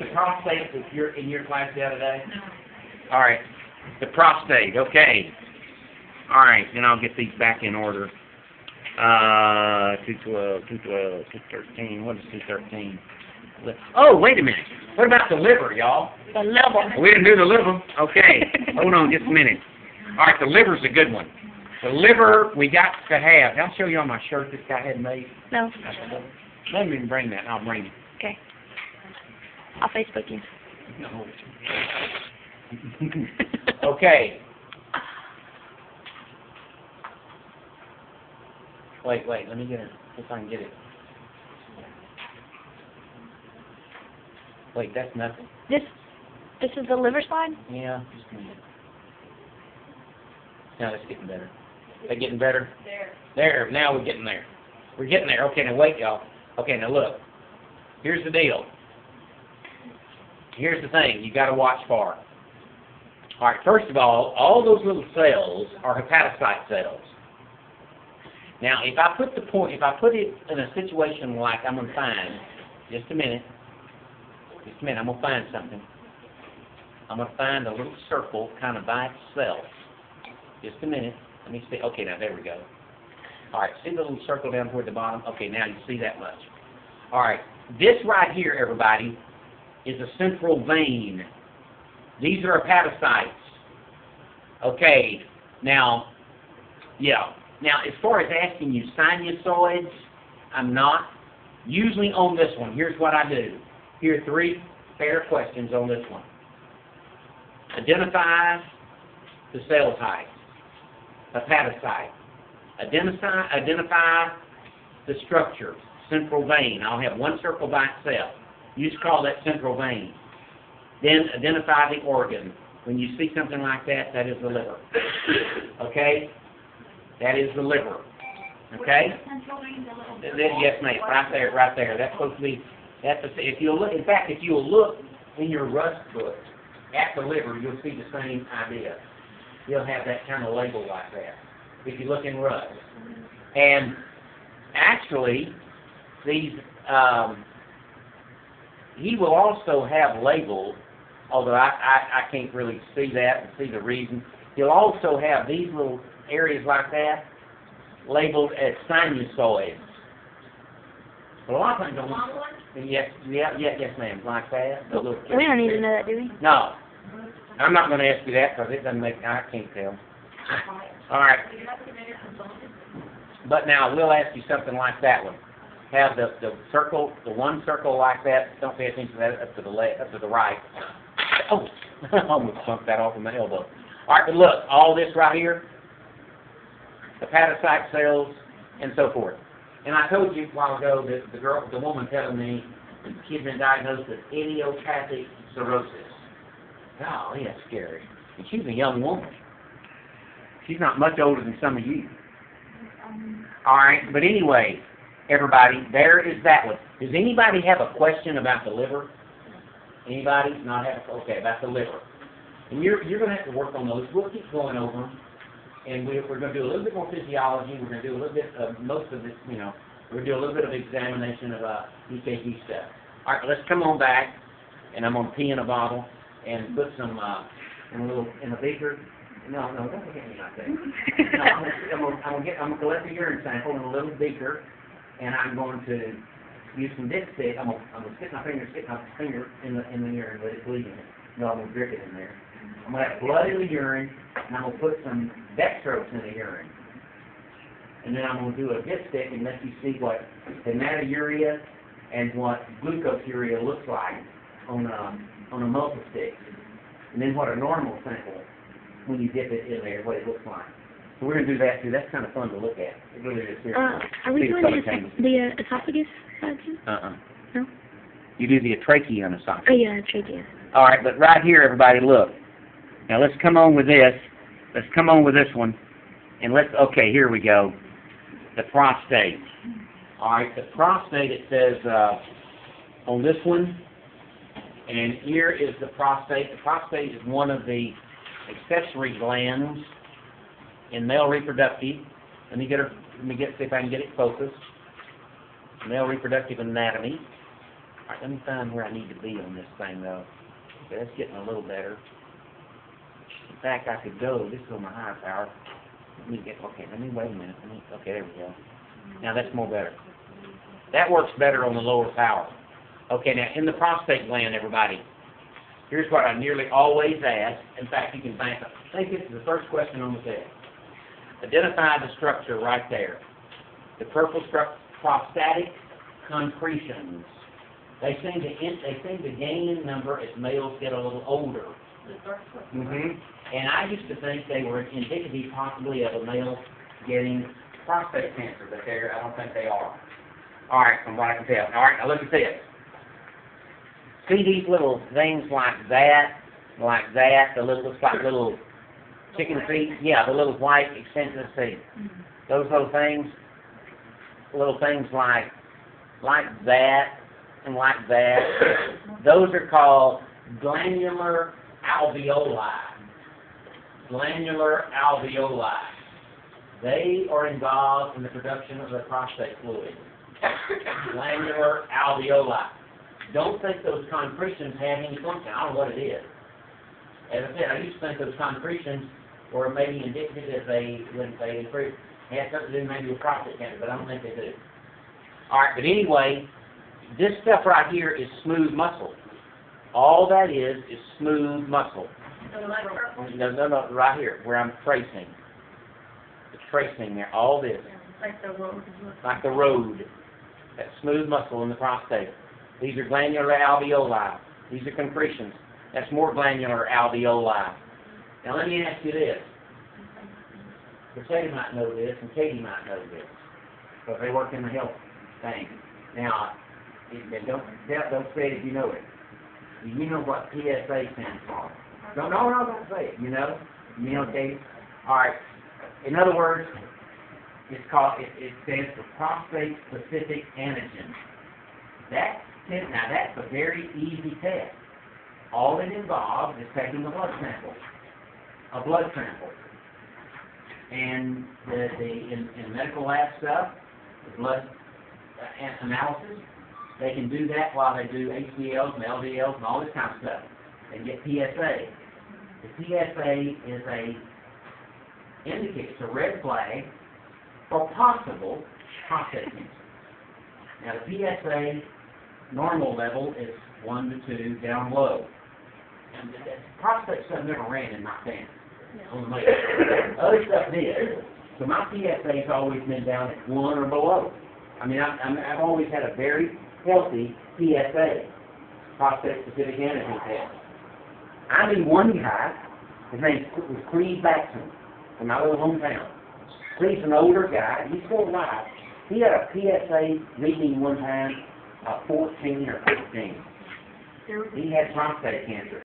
the prostate in your class the other day? No. All right. The prostate. Okay. All right. Then I'll get these back in order. 212, 212, 213. What is 213? Oh, wait a minute. What about the liver, y'all? The liver. We didn't do the liver. Okay. Hold on just a minute. All right, the liver's a good one. The liver we got to have. I'll show you on my shirt this guy had made. No. Let me bring that. I'll bring it. Okay. I'll Facebook you. No. Okay. Wait. Let me get it. See if I can get it. Wait, that's nothing. This is the liver slide? Yeah, just a minute. Now that's getting better. Is that getting better? There. Now we're getting there. We're getting there. Okay, now wait, y'all. Okay, now look. Here's the deal. Here's the thing you got to watch for. All right, first of all those little cells are hepatocyte cells. Now, if I put it in a situation like I'm going to find, just a minute, I'm going to find something. I'm going to find a little circle kind of by itself. Just a minute. Let me see. Okay, now there we go. All right, see the little circle down toward the bottom? Okay, now you see that much. All right, this right here, everybody, is a central vein. These are hepatocytes. Okay, now, yeah. Now, as far as asking you sinusoids, I'm not. Usually on this one, here's what I do. Here are 3 fair questions on this one. Identify the cell type, hepatocyte. Identify the structure, central vein. I'll have one circle by itself. You just call that central vein. Then identify the organ. When you see something like that, that is the liver. Okay? That is the liver. Okay? Yes, ma'am. Right there. That's supposed to be. If you look. In fact, if you look in your Rust book at the liver, you'll see the same idea. You'll have that kind of label like that. If you look in Rust, and actually, these he will also have labeled. Although I can't really see that and see the reason. He'll also have these little areas like that labeled as sinusoids. But a lot of things don't. Yes, ma'am, like that. We don't need to know that, do we? No, I'm not going to ask you that because it doesn't make. I can't tell. All right. But now we'll ask you something like that one. Have the circle, the one circle like that. Don't pay attention to that up to the left, up to the right. Oh, I almost bumped that off of my elbow. All right, but look, all this right here, hepatocyte cells, and so forth. And I told you a while ago that the woman telling me that the kid's been diagnosed with idiopathic cirrhosis. Oh, that's scary. And she's a young woman. She's not much older than some of you. All right, but anyway, everybody, there is that one. Does anybody have a question about the liver? Anybody? Not have okay, about the liver. And you're going to have to work on those. We'll keep going over them. And we're going to do a little bit more physiology. We're going to do a little bit of most of this, we're going to do a little bit of examination of EKG stuff. All right, let's come on back. And I'm going to pee in a bottle and put some in a beaker. No, don't look at me like that. No, I'm going to collect a urine sample in a little beaker, and I'm going to use some dipstick. I'm going to stick my finger in the urine, let it bleed in it. No, I'm going to drip it in there. I'm going to have blood in the urine, and I'm going to put some dextrose in the urine. And then I'm going to do a dipstick and let you see what hematuria and what glucoseuria looks like on a multi-stick. And then what a normal sample, when you dip it in there, what it looks like. So we're going to do that too. That's kind of fun to look at. It really is. Are we doing the esophagus side too? No? You do the trachea and esophagus. Oh yeah, trachea. All right, but right here, everybody, look. Now let's come on with this. Let's come on with this one. And okay, here we go. The prostate. All right, the prostate, it says on this one, and here is the prostate. The prostate is one of the accessory glands in male reproductive. Let me see if I can get it focused. Male reproductive anatomy. Alright, let me find where I need to be on this thing, though. Okay, that's getting a little better. In fact, I could go, this is on my higher power. Let me wait a minute. Okay, there we go. Now that's more better. That works better on the lower power. Okay, now in the prostate gland, everybody, here's what I nearly always ask. In fact, you can think this is the first question on the test. Identify the structure right there. The purple prostatic concretions. They seem to gain in number as males get a little older. And I used to think they were indicative possibly of a male getting prostate cancer, but I don't think they are. All right, from what I can tell. All right, now look at this. See these little things like that, the little, looks like little chicken feet? Yeah, the little white extensions, see. Those little things like that and like that. Those are called glandular alveoli. Glandular alveoli. They are involved in the production of the prostate fluid. Glandular alveoli. Don't think those concretions have any function. I don't know what it is. As I said, I used to think those concretions were maybe indicative when they improve. They had something to do maybe with prostate cancer, but I don't think they do. All right, but anyway, this stuff right here is smooth muscle. All that is smooth muscle. No, right here, where I'm tracing. It's tracing there, all this. Like the road. Like the road. That smooth muscle in the prostate. These are glandular alveoli. These are concretions. That's more glandular alveoli. Now let me ask you this. Mercedes might know this, and Katie might know this, because they work in the health thing. Now, don't say it if you know it. Do you know what PSA stands for? No, don't say it. You know? You know, Katie? All right. In other words, it's called. It stands for prostate-specific antigen. Now that's a very easy test. All it involves is taking a blood sample. And in medical lab stuff, the blood analysis, they can do that while they do HDLs and LDLs and all this kind of stuff. They get PSA. The PSA is it's a red flag for possible prostate cancer. Now the PSA normal level is 1 to 2 down low. And the prostate stuff never ran in my family. Other stuff did. So my PSA has always been down at 1 or below. I mean, I've always had a very healthy PSA, prostate-specific antigen test. I knew one guy, his name was Cleve Baxton, from my little hometown. Cleve's an older guy, he's still alive. He had a PSA reading one time of 14 or 15. He had prostate cancer.